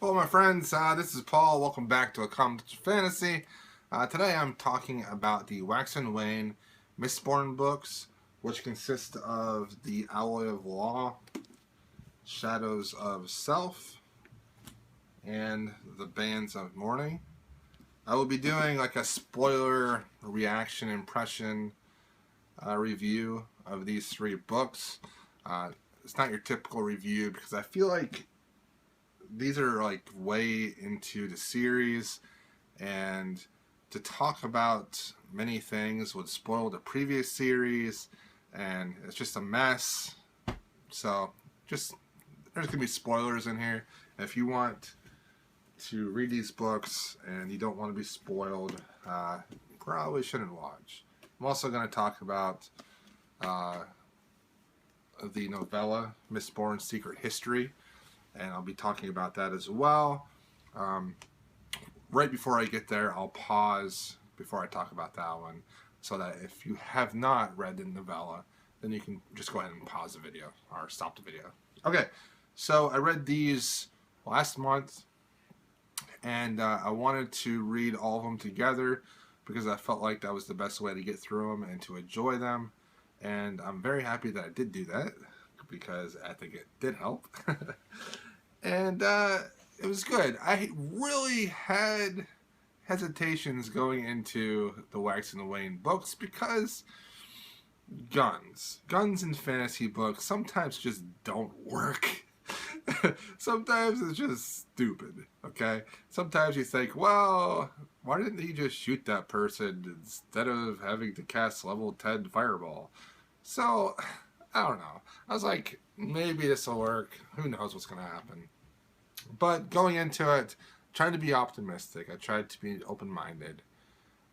Hello, my friends. This is Paul. Welcome back to A Comic Fantasy. Today I'm talking about the Wax and Wayne Mistborn books, which consist of The Alloy of Law, Shadows of Self, and The Bantam Morning. I will be doing like a spoiler reaction impression review of these three books. It's not your typical review because I feel like these are like way into the series, and to talk about many things would spoil the previous series, and it's just a mess. So there's gonna be spoilers in here. If you want to read these books and you don't want to be spoiled, probably shouldn't watch. I'm also going to talk about the novella Mistborn Secret History, and I'll be talking about that as well. Right before I get there, I'll pause before I talk about that one, so that if you have not read the novella, then you can just go ahead and pause the video or stop the video. Okay, so I read these last month, and I wanted to read all of them together because I felt like that was the best way to get through them and to enjoy them. And I'm very happy that I did do that because I think it did help. And it was good. I really had hesitations going into the Wax and Wayne books because guns in fantasy books sometimes just don't work. Sometimes it's just stupid, okay? Sometimes you think, well, why didn't he just shoot that person instead of having to cast level 10 fireball? So, I don't know. I was like, maybe this will work. Who knows what's going to happen? But going into it, trying to be optimistic. I tried to be open-minded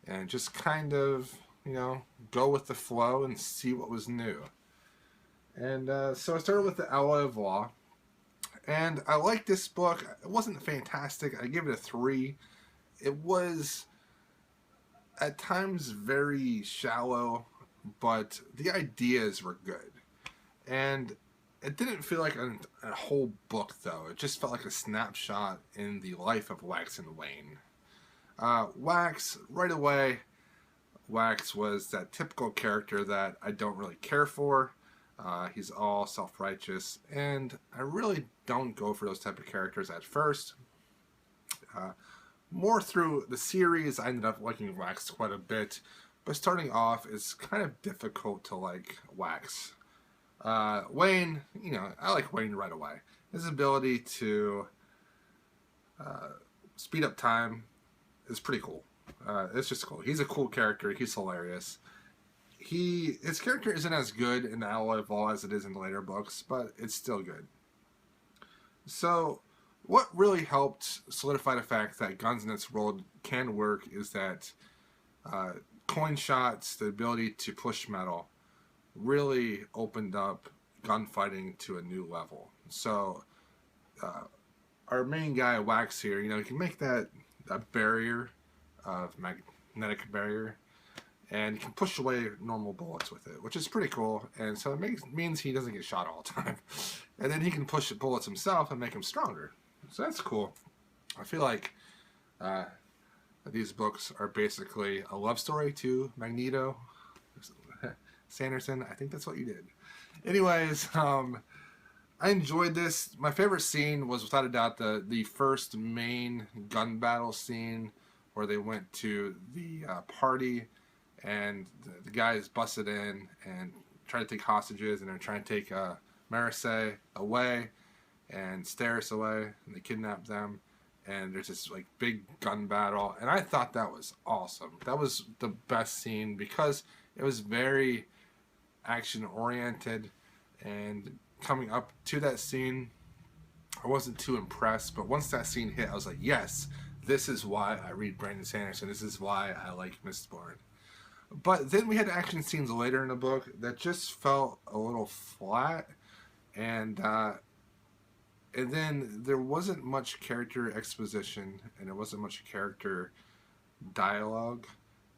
and just kind of, go with the flow and see what was new. And so I started with The Alloy of Law. And I liked this book. It wasn't fantastic. I give it a 3. It was at times very shallow, but the ideas were good. And it didn't feel like a whole book, though. It just felt like a snapshot in the life of Wax and Wayne. Wax, right away, Wax was that typical character that I don't really care for. He's all self-righteous, and I really don't go for those type of characters at first. More through the series, I ended up liking Wax quite a bit, but starting off, it's kind of difficult to like Wax. Wayne, I like Wayne right away. His ability to speed up time is pretty cool. It's just cool. He's a cool character. He's hilarious. His character isn't as good in the Alloy of Law as it is in the later books, but it's still good. So, what really helped solidify the fact that guns in this world can work is that coin shots, the ability to push metal, really opened up gunfighting to a new level. So, our main guy, Wax here, he can make that barrier of magnetic barrier, and he can push away normal bullets with it, which is pretty cool. And so it means he doesn't get shot all the time. And then he can push the bullets himself and make them stronger. So that's cool. I feel like these books are basically a love story to Magneto. Sanderson, I think that's what you did. Anyways, I enjoyed this. My favorite scene was, without a doubt, the first main gun battle scene where they went to the party, and the guys busted in and tried to take hostages, and they're trying to take Marseille away and Steris away, and they kidnapped them, and there's this like big gun battle, and I thought that was awesome. That was the best scene because it was very action oriented, and coming up to that scene, I wasn't too impressed, but once that scene hit, I was like, yes, this is why I read Brandon Sanderson. This is why I like Mistborn. But then we had action scenes later in the book that just felt a little flat, and then there wasn't much character exposition, and there wasn't much character dialogue,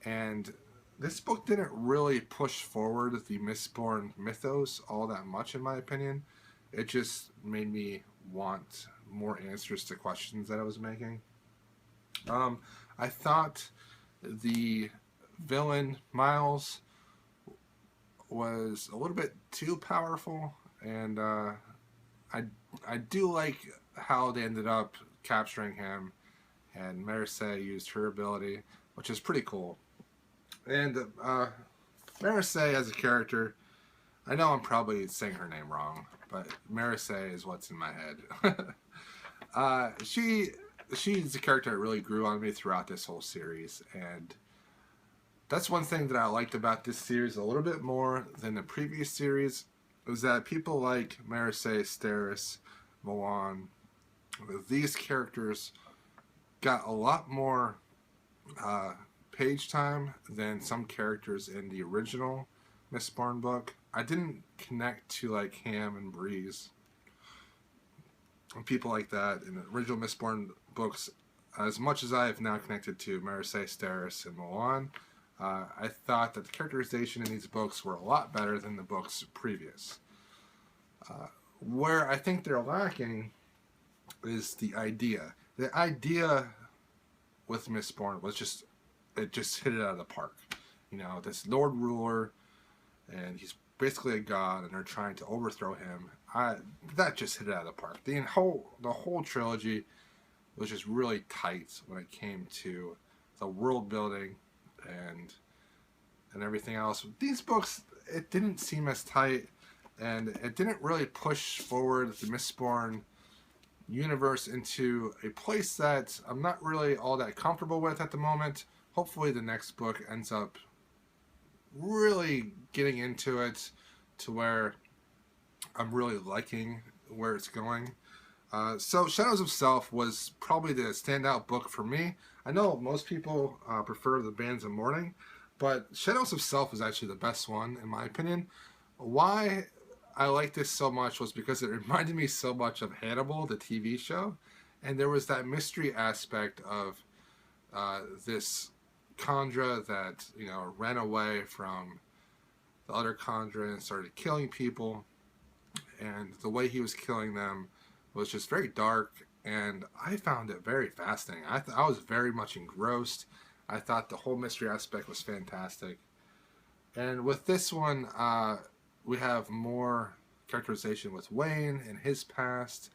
and this book didn't really push forward the Mistborn mythos all that much, in my opinion. It just made me want more answers to questions that I was making. I thought the villain Miles was a little bit too powerful, and I do like how they ended up capturing him, and Marseille used her ability, which is pretty cool. And Marseille as a character, I know I'm probably saying her name wrong, but Marseille is what's in my head. She's a character that really grew on me throughout this whole series, and that's one thing that I liked about this series a little bit more than the previous series, was that people like Marseille, Steris, Milan, these characters got a lot more page time than some characters in the original Mistborn book. I didn't connect to like Ham and Breeze and people like that in the original Mistborn books as much as I have now connected to Marseille, Steris, and Milan. I thought that the characterization in these books were a lot better than the books previous. Where I think they're lacking is the idea. The idea with Mistborn was just hit it out of the park. You know, this Lord Ruler, and he's basically a god, and they're trying to overthrow him. That just hit it out of the park. The whole trilogy was just really tight when it came to the world building and everything else. These books, it didn't seem as tight, and it didn't really push forward the Mistborn universe into a place that I'm not really all that comfortable with at the moment. Hopefully the next book ends up really getting into it to where I'm really liking where it's going. So Shadows of Self was probably the standout book for me. I know most people prefer the Bantam Morning, but Shadows of Self is actually the best one in my opinion. Why I liked this so much was because it reminded me so much of Hannibal, the TV show, and there was that mystery aspect of this Khandra that, you know, ran away from the other Khandra and started killing people, and the way he was killing them was just very dark, and I found it very fascinating. I was very much engrossed. I thought the whole mystery aspect was fantastic. And with this one, we have more characterization with Wayne and his past,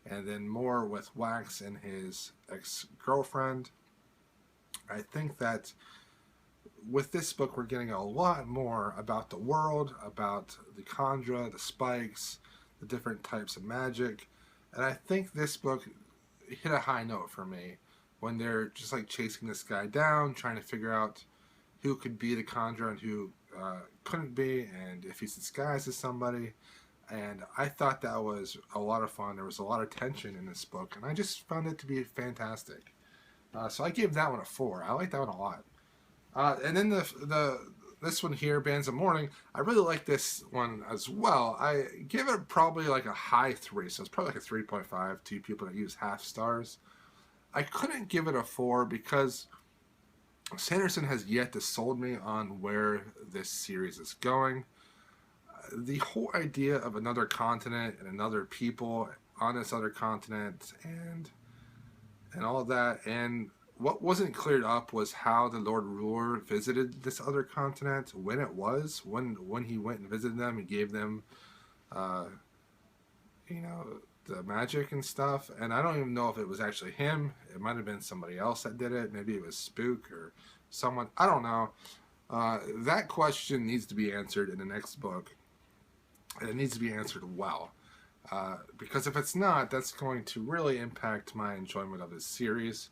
and then more with Wax and his ex-girlfriend. I think that with this book, we're getting a lot more about the world, about the Khandra, the spikes, the different types of magic. And I think this book hit a high note for me when they're just like chasing this guy down, trying to figure out who could be the Khandra and who couldn't be, and if he's disguised as somebody. And I thought that was a lot of fun. There was a lot of tension in this book, and I just found it to be fantastic. So I gave that one a 4. I like that one a lot. And then this one here, Bantam Morning, I really like this one as well. I give it probably like a high 3, so it's probably like a 3.5 to people that use half stars. I couldn't give it a 4 because Sanderson has yet to sold me on where this series is going. The whole idea of another continent and another people on this other continent and all of that, and what wasn't cleared up was how the Lord Ruler visited this other continent, when it was, when he went and visited them and gave them, you know, the magic and stuff. And I don't even know if it was actually him. It might have been somebody else that did it. Maybe it was Spook or someone. I don't know. That question needs to be answered in the next book. And it needs to be answered well. Because if it's not, that's going to really impact my enjoyment of this series.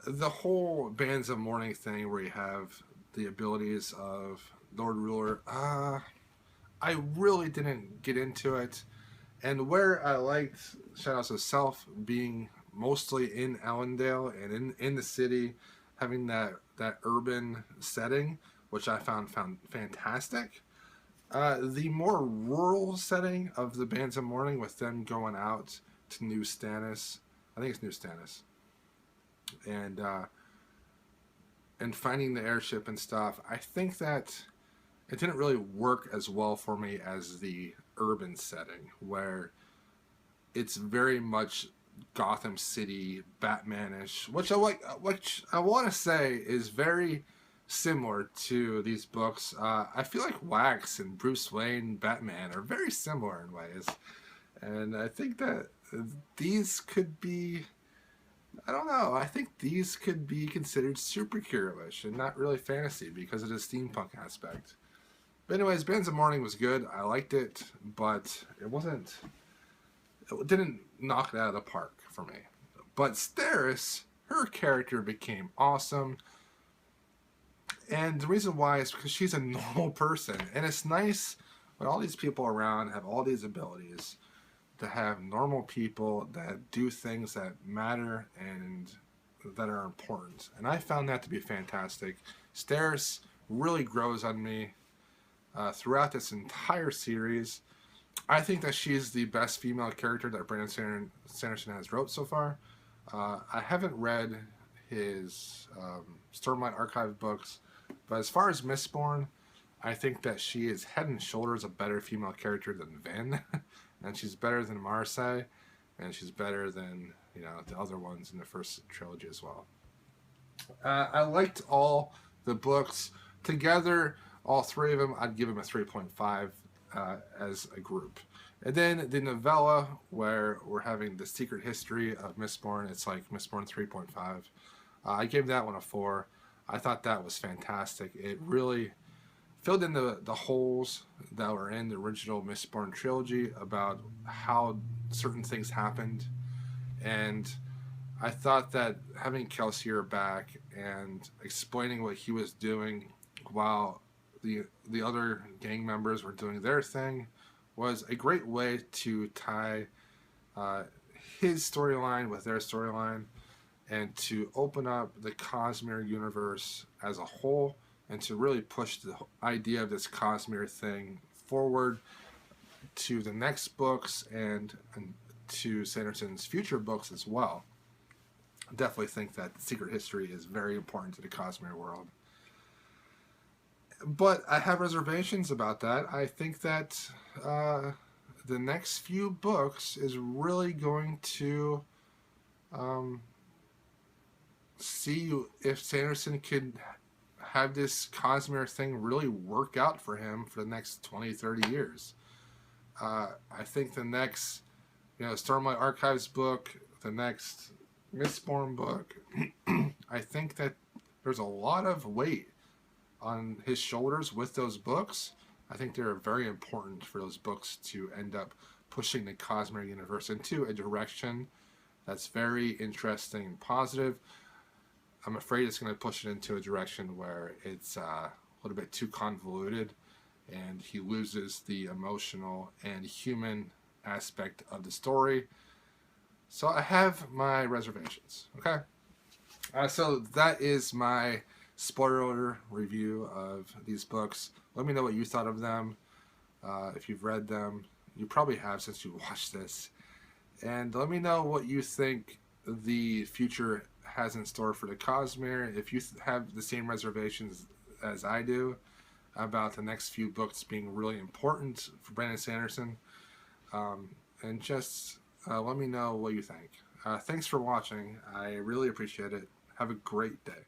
The whole Bantam Morning thing where you have the abilities of Lord Ruler, I really didn't get into it. And where I liked Shadows of Self being mostly in Allendale and in the city, having that urban setting, which I found fantastic. The more rural setting of the Bantam Morning with them going out to New Stannis, I think it's New Stannis, and finding the airship and stuff, I think that it didn't really work as well for me as the urban setting, where it's very much Gotham City, Batmanish, which I like, which I want to say is very similar to these books. I feel like Wax and Bruce Wayne, Batman are very similar in ways, and I think that these could be. I don't know. I think these could be considered superhero-ish and not really fantasy because of the steampunk aspect. But anyways, Bantam Morning was good. I liked it, but it wasn't. It didn't knock it out of the park for me. But Steris, her character became awesome. And the reason why is because she's a normal person. And it's nice when all these people around have all these abilities to have normal people that do things that matter and that are important. And I found that to be fantastic. Steris really grows on me throughout this entire series. I think that she's the best female character that Brandon Sanderson has wrote so far. I haven't read his Stormlight Archive books, but as far as Mistborn, I think that she is head and shoulders a better female character than Vin, and she's better than Marseille, and she's better than the other ones in the first trilogy as well. I liked all the books together. All three of them, I'd give them a 3.5 as a group. And then the novella, where we're having the secret history of Mistborn, it's like Mistborn 3.5. I gave that one a 4. I thought that was fantastic. It really filled in the holes that were in the original Mistborn trilogy about how certain things happened. And I thought that having Kelsier back and explaining what he was doing while the other gang members were doing their thing was a great way to tie his storyline with their storyline and to open up the Cosmere universe as a whole and to really push the idea of this Cosmere thing forward to the next books and to Sanderson's future books as well. I definitely think that Secret History is very important to the Cosmere world. But I have reservations about that. I think that the next few books is really going to see if Sanderson could have this Cosmere thing really work out for him for the next 20, 30 years. I think the next, Stormlight Archives book, the next Mistborn book, I think that there's a lot of weight on his shoulders with those books. I think they're very important for those books to end up pushing the Cosmere universe into a direction that's very interesting and positive. I'm afraid it's going to push it into a direction where it's a little bit too convoluted and he loses the emotional and human aspect of the story. So I have my reservations. Okay? So that is my spoiler review of these books. Let me know what you thought of them. If you've read them, you probably have since you watched this. And let me know what you think the future has in store for the Cosmere. If you have the same reservations as I do about the next few books being really important for Brandon Sanderson. And just let me know what you think. Thanks for watching. I really appreciate it. Have a great day.